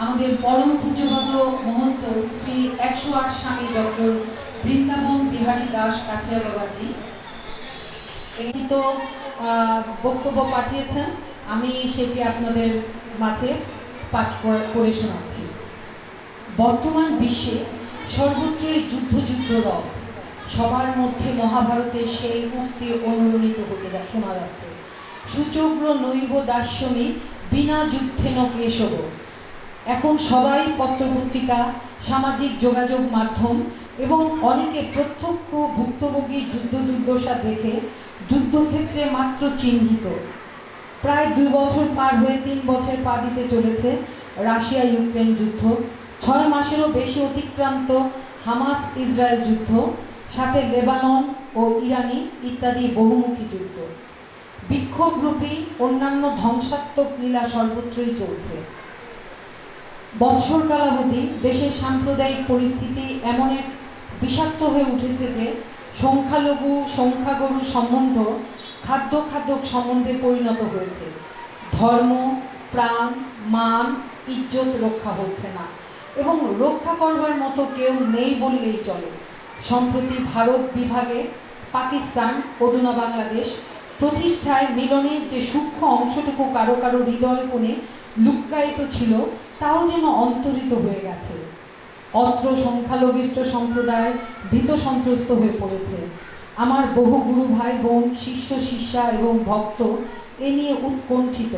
আমাদের পরম পূজ্যপাদ মহন্ত শ্রী 108 স্বামী ডক্টর বৃন্দাবন বিহারী দাস কাঠিয়া বাবাজি এই তো বক্তব্য পাঠিয়েছেন। আমি সেটি আপনাদের মাঝে পাঠ করে শোনাচ্ছি। বর্তমান বিশ্বে সর্বত্রই যুদ্ধ রব, সবার মধ্যে মহাভারতের সেই উক্তি অনুরণিত হতে শোনা যাচ্ছে, সুচগ্র নৈব দাস্যমী বিনা যুদ্ধেন কেশব। এখন সবাই পত্রপত্রিকা, সামাজিক যোগাযোগ মাধ্যম এবং অনেকে প্রত্যক্ষ ভুক্তভোগী যুদ্ধ দুর্দশা দেখে যুদ্ধক্ষেত্রে মাত্র চিহ্নিত। প্রায় 2 বছর পার হয়ে 3 বছর পা দিতে চলেছে রাশিয়া ইউক্রেন যুদ্ধ, 6 মাসেরও বেশি অতিক্রান্ত হামাস ইসরায়েল যুদ্ধ, সাথে লেবানন ও ইরানি ইত্যাদি বহুমুখী যুদ্ধ। বিক্ষোভরূপী অন্যান্য ধ্বংসাত্মক লীলা সর্বত্রই চলছে। বৎসর কালাবধি দেশের সাম্প্রদায়িক পরিস্থিতি এমন এক বিষাক্ত হয়ে উঠেছে যে সংখ্যালঘু সংখ্যাগরু সম্বন্ধ খাদ্য সম্বন্ধে পরিণত হয়েছে। ধর্ম, প্রাণ, মান, ইজ্জত রক্ষা হচ্ছে না এবং রক্ষা করবার মতো কেউ নেই বললেই চলে। সম্প্রতি ভারত বিভাগে পাকিস্তান, অধুনা বাংলাদেশ প্রতিষ্ঠায় মিলনের যে সূক্ষ্ম অংশটুকু কারো কারো হৃদয় কোণে লুক্কায়িত ছিল, তাও যেন অন্তরিত হয়ে গেছে। অত্র সংখ্যালঘিষ্ঠ সম্প্রদায় ভীত সন্ত্রস্ত হয়ে পড়েছে। আমার বহু গুরু ভাই বোন, শিষ্য শিষ্যা এবং ভক্ত এ নিয়ে উৎকণ্ঠিত।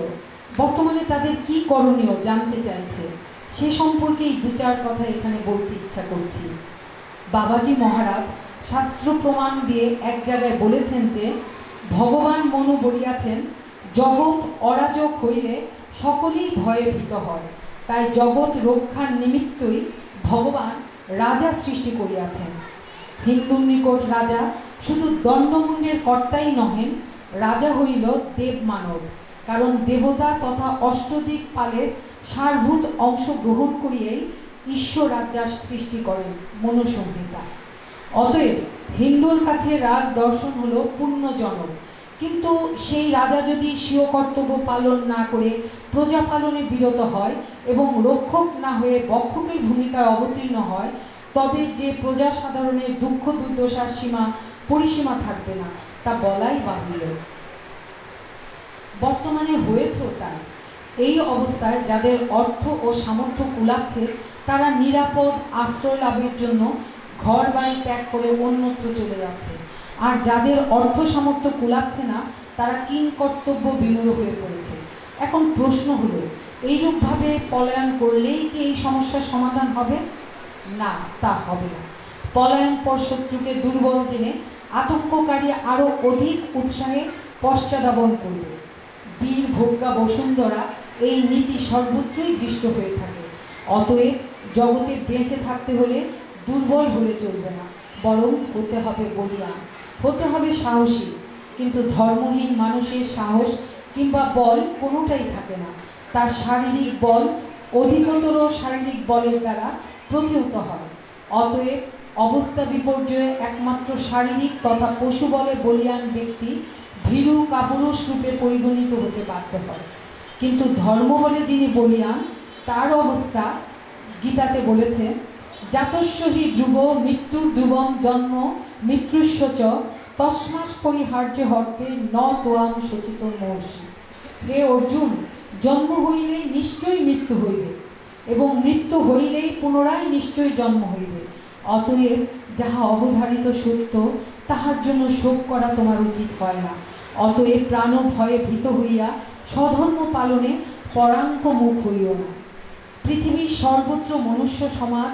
বর্তমানে তাদের কি করণীয় জানতে চাইছে, সে সম্পর্কেই 2-4 কথা এখানে বলতে ইচ্ছা করছি। বাবাজি মহারাজ শাস্ত্র প্রমাণ দিয়ে এক জায়গায় বলেছেন যে ভগবান মনু বলিয়াছেন, জগৎ অরাজক হইলে সকলেই ভয়ে ভীত হয়, তাই জগৎ রক্ষার নিমিত্তই ভগবান রাজা সৃষ্টি করিয়াছেন। হিন্দুর নিকট রাজা শুধু দণ্ডমুণ্ডের কর্তাই নহেন, রাজা হইল দেব মানব, কারণ দেবতা তথা অষ্টদিক পালের সারভূত অংশ গ্রহণ করিয়াই ঈশ্বর রাজ্যার সৃষ্টি করেন মনুসংহিতা। অতএব হিন্দুর কাছে রাজ দর্শন হলো পুণ্যজনক, কিন্তু সেই রাজা যদি স্বীয় কর্তব্য পালন না করে প্রজা পালনে বিরত হয় এবং রক্ষক না হয়ে বক্ষকের ভূমিকায় অবতীর্ণ হয়, তবে যে প্রজা সাধারণের দুঃখ দুর্দশার পরিসীমা থাকবে না, তা বলাই বাহুল্য। বর্তমানে হয়েছেও তাই। এই অবস্থায় যাদের অর্থ ও সামর্থ্য কুলাচ্ছে, তারা নিরাপদ আশ্রয় লাভের জন্য ঘর বাড়ি ত্যাগ করে অন্যত্র চলে যাচ্ছে, আর যাদের অর্থ সামর্থ্য কুলাচ্ছে না, তারা কিংকর্তব্য বিমূঢ় হয়ে পড়েছে। এখন প্রশ্ন হলো, এইরূপভাবে পলায়ন করলেই কি এই সমস্যার সমাধান হবে? না, তা হবে না। পলায়ন পর শত্রুকে দুর্বল জেনে আতঙ্ককারী আরও অধিক উৎসাহে পশ্চাদাবন করবে। বীর ভোগ্যা বসুন্ধরা এই নীতি সর্বত্রই দৃষ্ট হয়ে থাকে। অতএব জগতে বেঁচে থাকতে হলে দুর্বল হলে চলবে না, বরং হতে হবে বলিয়ান, হতে হবে সাহসী। কিন্তু ধর্মহীন মানুষের সাহস কিংবা বল কোনোটাই থাকে না। তার শারীরিক বল অধিকতর শারীরিক বলের দ্বারা প্রতিহত হয়। অতএব অবস্থা বিপর্যয়ে একমাত্র শারীরিক তথা পশু বলে বলিয়ান ব্যক্তি ভীরু কাপুরুষ রূপে পরিগণিত হতে বাধ্য হয়। কিন্তু ধর্ম বলে যিনি বলিয়ান, তার অবস্থা গীতাতে বলেছে, জাতস্য হি ধ্রুব মৃত্যুর ধ্রুবম জন্ম মৃত্যুস্য চ তস্মাৎ পরিহার্য হর্তে ন তোয়াম শোচিত মহর্ষি। হে অর্জুন, জন্ম হইলেই নিশ্চয়ই মৃত্যু হইবে এবং মৃত্যু হইলেই পুনরায় নিশ্চয়ই জন্ম হইবে। অতএব যাহা অবধারিত সত্য, তাহার জন্য শোক করা তোমার উচিত হয় না। অতএব প্রাণ ভয়ে ভীত হইয়া স্বধর্ম পালনে পরাঙ্ক মুখ হইও না। পৃথিবীর সর্বত্র মনুষ্য সমাজ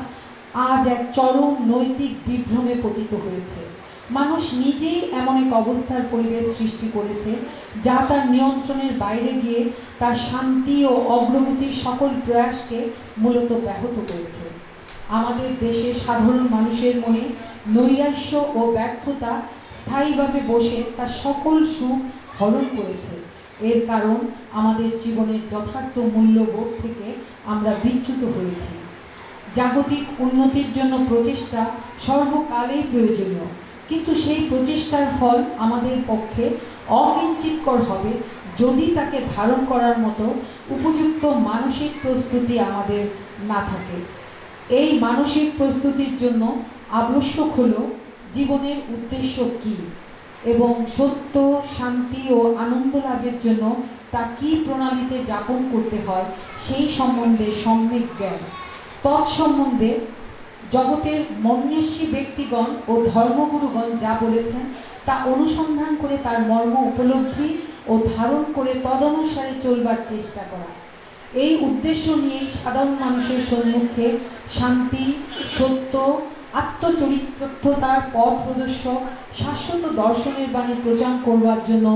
আজ এক চরম নৈতিক বিভ্রমে পতিত হয়েছে। মানুষ নিজেই এমন এক অবস্থার পরিবেশ সৃষ্টি করেছে, যা তার নিয়ন্ত্রণের বাইরে গিয়ে তার শান্তি ও অগ্রগতির সকল প্রয়াসকে মূলত ব্যাহত করেছে। আমাদের দেশে সাধারণ মানুষের মনে নৈরাশ্য ও ব্যর্থতা স্থায়ীভাবে বসে তার সকল সুখ হরণ করেছে। এর কারণ আমাদের জীবনের যথার্থ মূল্যবোধ থেকে আমরা বিচ্যুত হয়েছি। জাগতিক উন্নতির জন্য প্রচেষ্টা সর্বকালেই প্রয়োজনীয়, কিন্তু সেই প্রচেষ্টার ফল আমাদের পক্ষে অকিঞ্চিৎকর হবে যদি তাকে ধারণ করার মতো উপযুক্ত মানসিক প্রস্তুতি আমাদের না থাকে। এই মানসিক প্রস্তুতির জন্য আবশ্যক হলো জীবনের উদ্দেশ্য কী এবং সত্য, শান্তি ও আনন্দ লাভের জন্য তা কী প্রণালীতে যাপন করতে হয় সেই সম্বন্ধে সম্যক জ্ঞান। তৎসম্বন্ধে জগতের মনীষী ব্যক্তিগণ ও ধর্মগুরুগণ যা বলেছেন তা অনুসন্ধান করে তার মর্ম উপলব্ধি ও ধারণ করে তদনুসারে চলবার চেষ্টা করা। এই উদ্দেশ্য নিয়েই সাধারণ মানুষের সম্মুখে শান্তি, সত্য, আত্মচরিতার্থতার পথ প্রদর্শক শাশ্বত দর্শনের বাণী প্রচার করবার জন্য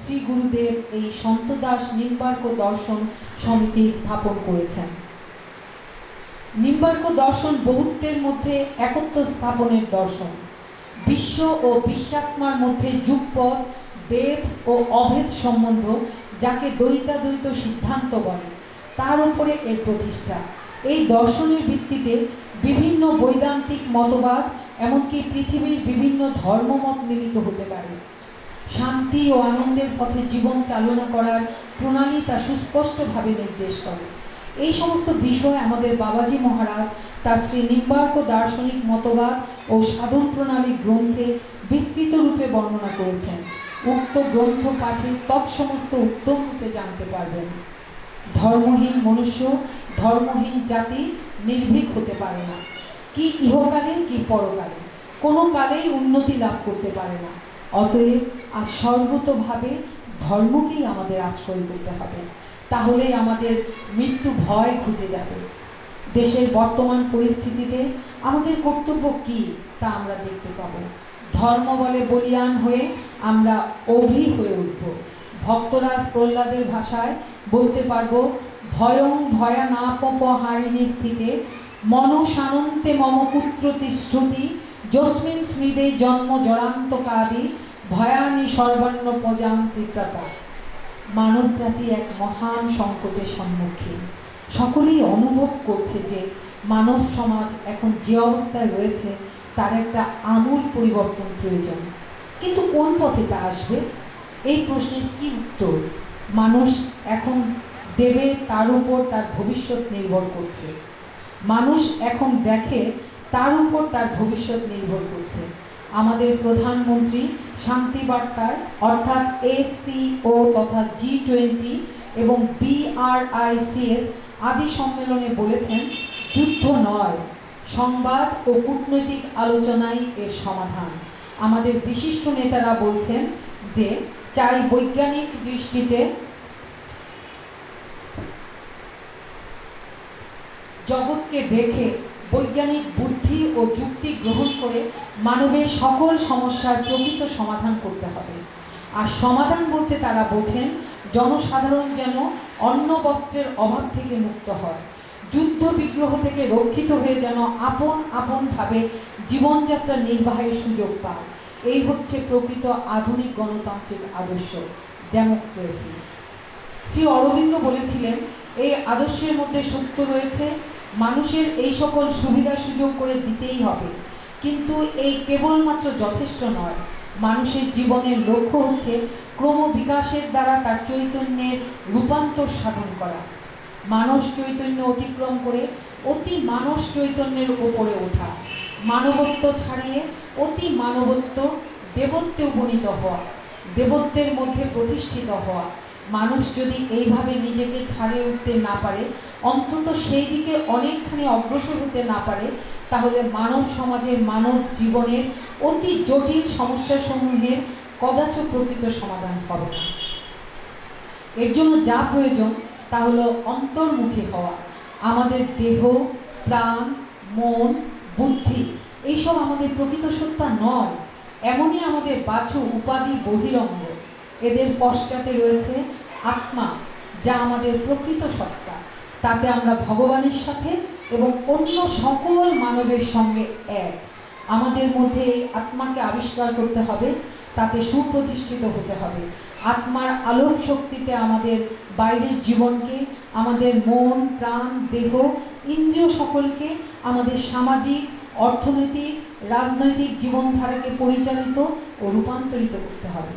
শ্রী গুরুদেব এই সন্তদাস নিম্বার্ক দর্শন সমিতি স্থাপন করেছেন। নিম্বার্ক দর্শন বহুত্বের মধ্যে একত্ব স্থাপনের দর্শন। বিশ্ব ও বিশ্বাত্মার মধ্যে যুগপথ, বেদ ও অভেদ সম্বন্ধ, যাকে দ্বৈতাদ্বৈত সিদ্ধান্ত বলে, তার উপরে এর প্রতিষ্ঠা। এই দর্শনের ভিত্তিতে বিভিন্ন বৈদান্তিক মতবাদ, এমনকি পৃথিবীর বিভিন্ন ধর্মমত মিলিত হতে পারে। শান্তি ও আনন্দের পথে জীবন চালনা করার প্রণালী তা সুস্পষ্টভাবে নির্দেশ করে। এই সমস্ত বিষয় আমাদের বাবাজি মহারাজ তার শ্রী নিম্বার্ক দার্শনিক মতবাদ ও সাধন প্রণালী গ্রন্থে বিস্তৃত রূপে বর্ণনা করেছেন। উক্ত গ্রন্থ পাঠে তৎসমস্ত উত্তম রূপে জানতে পারবেন। ধর্মহীন মনুষ্য, ধর্মহীন জাতি নির্ভীক হতে পারে না, কি ইহকালে কি পরকালে, কোনো কালেই উন্নতি লাভ করতে পারে না। অতএব আজ সর্বতোভাবে ধর্মকেই আমাদের আশ্রয় করতে হবে, তাহলেই আমাদের মৃত্যু ভয় খুঁজে যাবে। দেশের বর্তমান পরিস্থিতিতে আমাদের কর্তব্য কি তা আমরা দেখতে পাবো। ধর্ম বলে বলিয়ান হয়ে আমরা অভি হয়ে উঠব। ভক্তরাজ প্রহ্লাদের ভাষায় বলতে পারবো, ভয়ং ভয়ানাপহারিণী স্থিতে মনসানন্তে মম পুত্র তিষ্ঠতি যস্মিন স্মৃদে জন্ম জরান্তকাদি ভয়ানি সর্বান্ন পজান্তি প্রতা। মানব জাতি এক মহান সংকটের সম্মুখীন। সকলেই অনুভব করছে যে মানব সমাজ এখন যে অবস্থায় রয়েছে তার একটা আমূল পরিবর্তন প্রয়োজন। কিন্তু কোন পথে তা আসবে? এই প্রশ্নের কি উত্তর মানুষ এখন দেবে তার উপর তার ভবিষ্যৎ নির্ভর করছে। মানুষ এখন দেখে তার উপর তার ভবিষ্যৎ নির্ভর করছে। আমাদের প্রধানমন্ত্রী শান্তি বার্তায় অর্থাৎ ACO তথা G20 এবং BRICS আদি সম্মেলনে বলেছেন, যুদ্ধ নয়, সংবাদ ও কূটনৈতিক আলোচনাই এর সমাধান। আমাদের বিশিষ্ট নেতারা বলছেন যে চাই বৈজ্ঞানিক দৃষ্টিতে জগৎকে দেখে বৈজ্ঞানিক বুদ্ধি ও যুক্তি গ্রহণ করে মানবের সকল সমস্যার প্রকৃত সমাধান করতে হবে। আর সমাধান বলতে তারা বোঝেন জনসাধারণ যেন অন্ন বস্ত্রের অভাব থেকে মুক্ত হয়, যুদ্ধ বিগ্রহ থেকে রক্ষিত হয়ে যেন আপন আপনভাবে জীবনযাত্রা নির্বাহের সুযোগ পায়। এই হচ্ছে প্রকৃত আধুনিক গণতান্ত্রিক আদর্শ, ডেমোক্রেসি। শ্রী অরবিন্দ বলেছিলেন, এই আদর্শের মধ্যে সত্য রয়েছে, মানুষের এই সকল সুবিধা সুযোগ করে দিতেই হবে। কিন্তু এই কেবলমাত্র যথেষ্ট নয়। মানুষের জীবনের লক্ষ্য হচ্ছে ক্রমবিকাশের দ্বারা তার চৈতন্যের রূপান্তর সাধন করা, মানস চৈতন্য অতিক্রম করে অতি মানস চৈতন্যের উপরে ওঠা, মানবত্ব ছাড়িয়ে অতি মানবত্ব দেবত্বে উপনীত হওয়া, দেবত্বের মধ্যে প্রতিষ্ঠিত হওয়া। মানুষ যদি এইভাবে নিজেকে ছাড়িয়ে উঠতে না পারে, অন্তত সেই দিকে অনেকখানি অগ্রসর হতে না পারে, তাহলে মানব সমাজের মানব জীবনের অতি জটিল সমস্যাসমূহের কদাচ প্রকৃত সমাধান হবে না। এর জন্য যা প্রয়োজন তা হলো অন্তর্মুখী হওয়া। আমাদের দেহ, প্রাণ, মন, বুদ্ধি এইসব আমাদের প্রকৃত সত্তা নয়, এমনই আমাদের বাছু উপাধি বহিরঙ্গ। এদের পশ্চাতে রয়েছে আত্মা, যা আমাদের প্রকৃত সত্তা। তাতে আমরা ভগবানের সাথে এবং অন্য সকল মানবের সঙ্গে এক। আমাদের মধ্যে এই আত্মাকে আবিষ্কার করতে হবে, তাতে সুপ্রতিষ্ঠিত হতে হবে। আত্মার আলোক শক্তিতে আমাদের বাইরের জীবনকে, আমাদের মন, প্রাণ, দেহ, ইন্দ্রিয় সকলকে, আমাদের সামাজিক, অর্থনৈতিক, রাজনৈতিক জীবনধারাকে পরিচালিত ও রূপান্তরিত করতে হবে।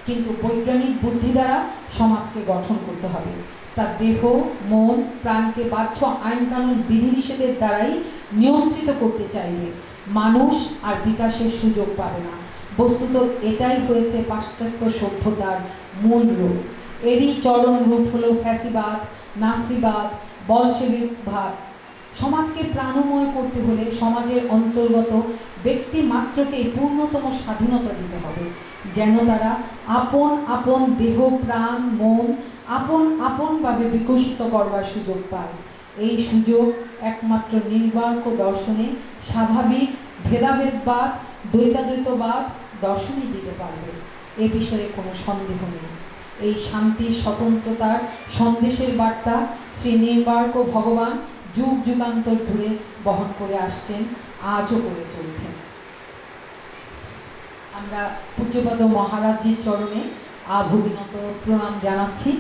কিন্তু বৈজ্ঞানিক বুদ্ধি দ্বারা সমাজকে গঠন করতে হবে। তার দেহ, মন, প্রাণকে বাহ্য আইন কানুন বিধিনিষেধের দ্বারাই নিয়ন্ত্রিত করতে চাইলে মানুষ আর বিকাশের সুযোগ পাবে না। বস্তুত এটাই হয়েছে পাশ্চাত্য সভ্যতার মূল রূপ। এরই চরম রূপ হলো ফ্যাসিবাদ, নাৎসিবাদ, বলশেবিকবাদ। সমাজকে প্রাণময় করতে হলে সমাজের অন্তর্গত ব্যক্তি মাত্রকে পূর্ণতম স্বাধীনতা দিতে হবে, যেন তারা আপন আপন দেহ, প্রাণ, মন আপন আপনভাবে বিকশিত করবার সুযোগ পায়। এই সুযোগ একমাত্র নির্বাক দর্শনে, স্বাভাবিক ভেদাভেদবাদ, দ্বৈতাদ্বৈতবাদ দর্শনই দিতে পারবে, এ বিষয়ে কোনো সন্দেহ নেই। এই শান্তির স্বতন্ত্রতার সন্দেশের বার্তা শ্রী নির্বাক ভগবান যুগ যুগান্তর ধরে বহন করে আসছেন, আজও করে চলছেন। আমরা পূজ্যপাদ মহারাজজির চরণে আভূমিনত প্রণাম জানাচ্ছি।